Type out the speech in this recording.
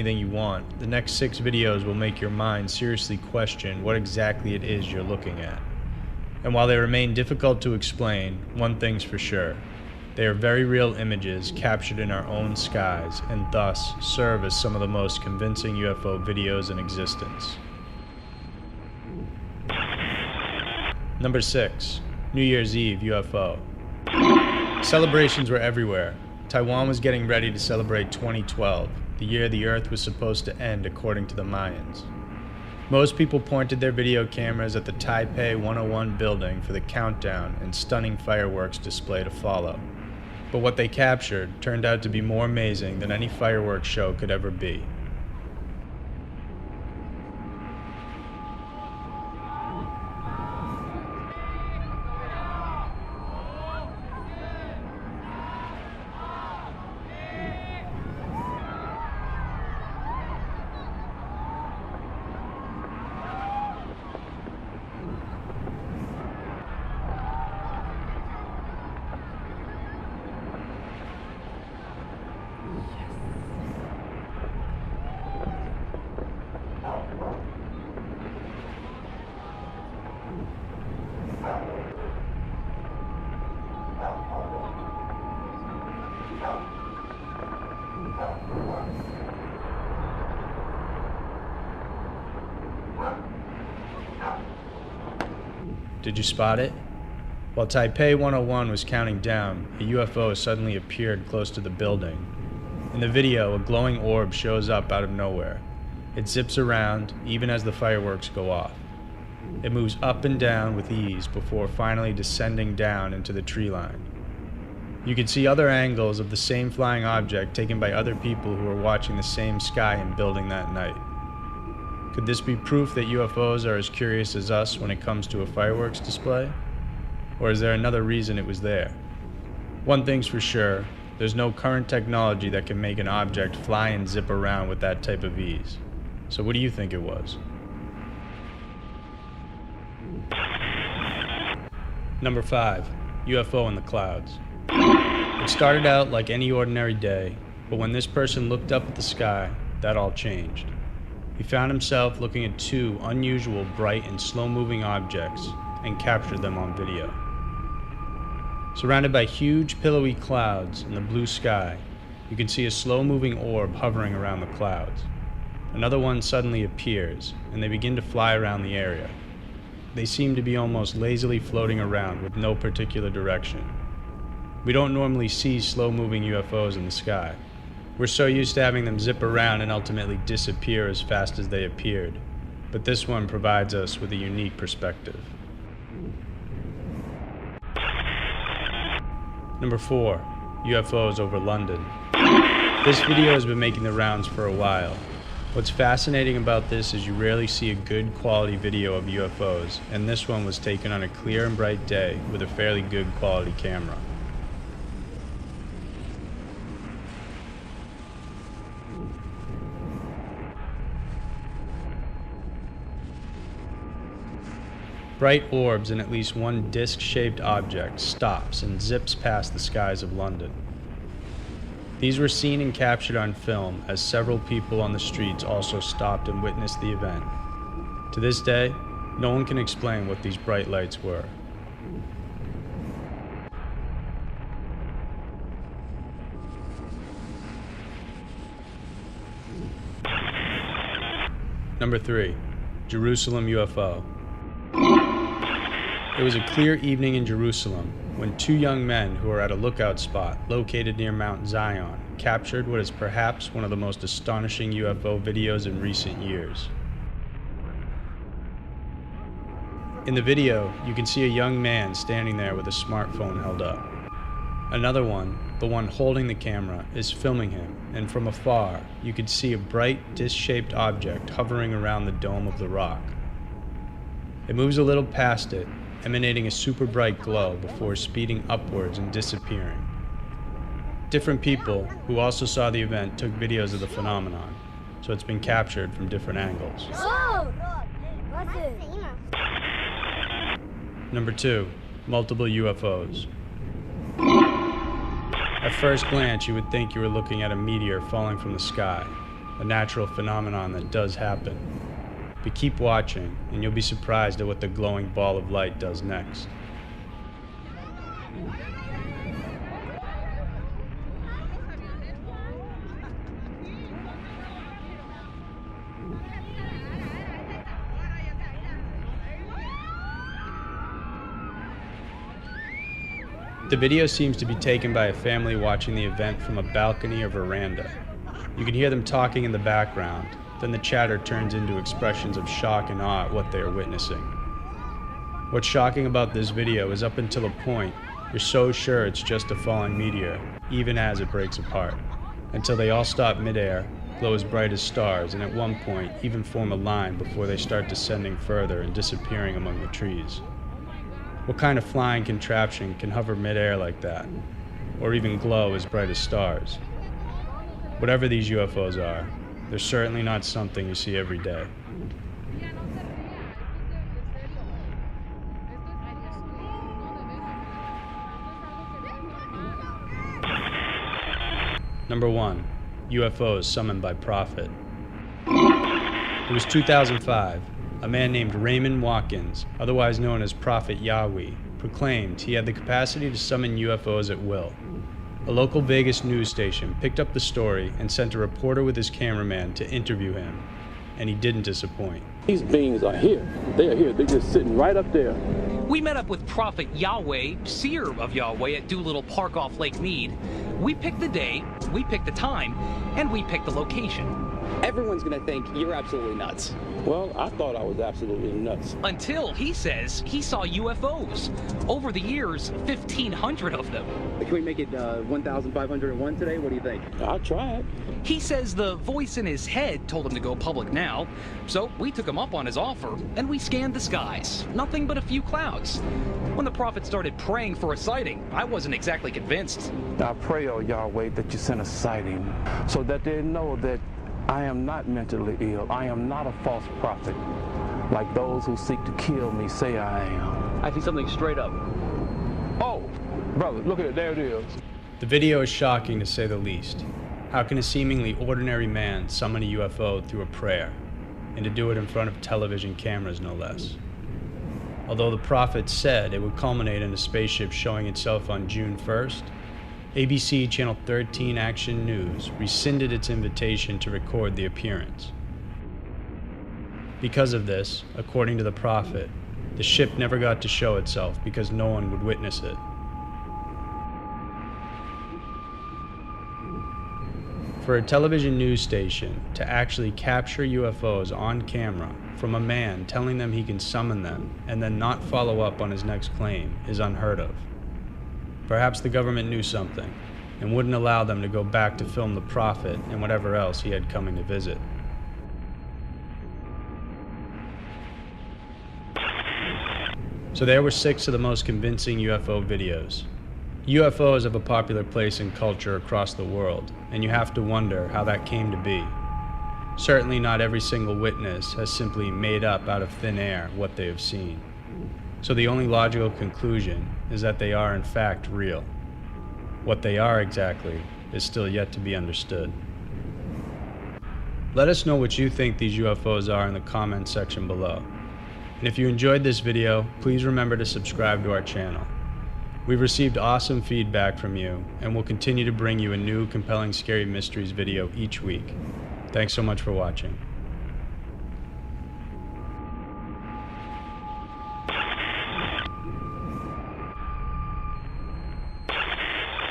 anything you want, the next 6 videos will make your mind seriously question what exactly it is you're looking at. And while they remain difficult to explain, one thing's for sure. They are very real images captured in our own skies and thus serve as some of the most convincing UFO videos in existence. Number 6. New Year's Eve UFO. Celebrations were everywhere. Taiwan was getting ready to celebrate 2012, the year the Earth was supposed to end according to the Mayans. Most people pointed their video cameras at the Taipei 101 building for the countdown and stunning fireworks display to follow. But what they captured turned out to be more amazing than any fireworks show could ever be. Did you spot it? While Taipei 101 was counting down, a UFO suddenly appeared close to the building. In the video, a glowing orb shows up out of nowhere. It zips around, even as the fireworks go off. It moves up and down with ease before finally descending down into the tree line. You can see other angles of the same flying object taken by other people who were watching the same sky and building that night. Could this be proof that UFOs are as curious as us when it comes to a fireworks display? Or is there another reason it was there? One thing's for sure, there's no current technology that can make an object fly and zip around with that type of ease. So what do you think it was? Number 5. UFO in the clouds. It started out like any ordinary day, but when this person looked up at the sky, that all changed. He found himself looking at 2 unusual, bright, and slow-moving objects and captured them on video. Surrounded by huge, pillowy clouds in the blue sky, you can see a slow-moving orb hovering around the clouds. Another one suddenly appears, and they begin to fly around the area. They seem to be almost lazily floating around with no particular direction. We don't normally see slow-moving UFOs in the sky. We're so used to having them zip around and ultimately disappear as fast as they appeared, but this one provides us with a unique perspective. Number 4. UFOs over London. This video has been making the rounds for a while. What's fascinating about this is you rarely see a good quality video of UFOs, and this one was taken on a clear and bright day with a fairly good quality camera. Bright orbs and at least one disc-shaped object stops and zips past the skies of London. These were seen and captured on film as several people on the streets also stopped and witnessed the event. To this day, no one can explain what these bright lights were. Number 3. Jerusalem UFO. It was a clear evening in Jerusalem when 2 young men who were at a lookout spot located near Mount Zion captured what is perhaps one of the most astonishing UFO videos in recent years. In the video, you can see a young man standing there with a smartphone held up. Another one, the one holding the camera, is filming him, and from afar, you could see a bright, disc-shaped object hovering around the dome of the rock. It moves a little past it, emanating a super bright glow before speeding upwards and disappearing. Different people who also saw the event took videos of the phenomenon, so it's been captured from different angles. Number 2. Multiple UFOs. At first glance, you would think you were looking at a meteor falling from the sky, a natural phenomenon that does happen. But keep watching, and you'll be surprised at what the glowing ball of light does next. The video seems to be taken by a family watching the event from a balcony or veranda. You can hear them talking in the background, then the chatter turns into expressions of shock and awe at what they are witnessing. What's shocking about this video is up until a point, you're so sure it's just a falling meteor, even as it breaks apart, until they all stop midair, glow as bright as stars, and at one point even form a line before they start descending further and disappearing among the trees. What kind of flying contraption can hover midair like that, or even glow as bright as stars? Whatever these UFOs are, they're certainly not something you see every day. Number 1. UFOs summoned by prophet. It was 2005. A man named Raymond Watkins, otherwise known as Prophet Yahweh, proclaimed he had the capacity to summon UFOs at will. A local Vegas news station picked up the story and sent a reporter with his cameraman to interview him, and he didn't disappoint. These beings are here. They are here. They're just sitting right up there. We met up with Prophet Yahweh, seer of Yahweh, at Doolittle Park off Lake Mead. We picked the day, we picked the time, and we picked the location. Everyone's gonna think you're absolutely nuts. Well, I thought I was absolutely nuts. Until he says he saw UFOs. Over the years, 1,500 of them. Can we make it 1,501 today? What do you think? I'll try it. He says the voice in his head told him to go public now, so we took him up on his offer, and we scanned the skies. Nothing but a few clouds. When the prophet started praying for a sighting, I wasn't exactly convinced. I pray, oh Yahweh, that you send a sighting so that they know that I am not mentally ill. I am not a false prophet, like those who seek to kill me say I am. I see something straight up. Oh, brother, look at it. There it is. The video is shocking to say the least. How can a seemingly ordinary man summon a UFO through a prayer, and to do it in front of television cameras no less? Although the prophet said it would culminate in a spaceship showing itself on June 1st, ABC Channel 13 Action News rescinded its invitation to record the appearance. Because of this, according to the prophet, the ship never got to show itself because no one would witness it. For a television news station to actually capture UFOs on camera from a man telling them he can summon them and then not follow up on his next claim is unheard of. Perhaps the government knew something and wouldn't allow them to go back to film the prophet and whatever else he had coming to visit. So there were 6 of the most convincing UFO videos. UFOs have a popular place in culture across the world, and you have to wonder how that came to be. Certainly not every single witness has simply made up out of thin air what they have seen. So the only logical conclusion is that they are in fact real. What they are exactly is still yet to be understood. Let us know what you think these UFOs are in the comments section below. And if you enjoyed this video, please remember to subscribe to our channel. We've received awesome feedback from you, and we'll continue to bring you a new Compelling Scary Mysteries video each week. Thanks so much for watching.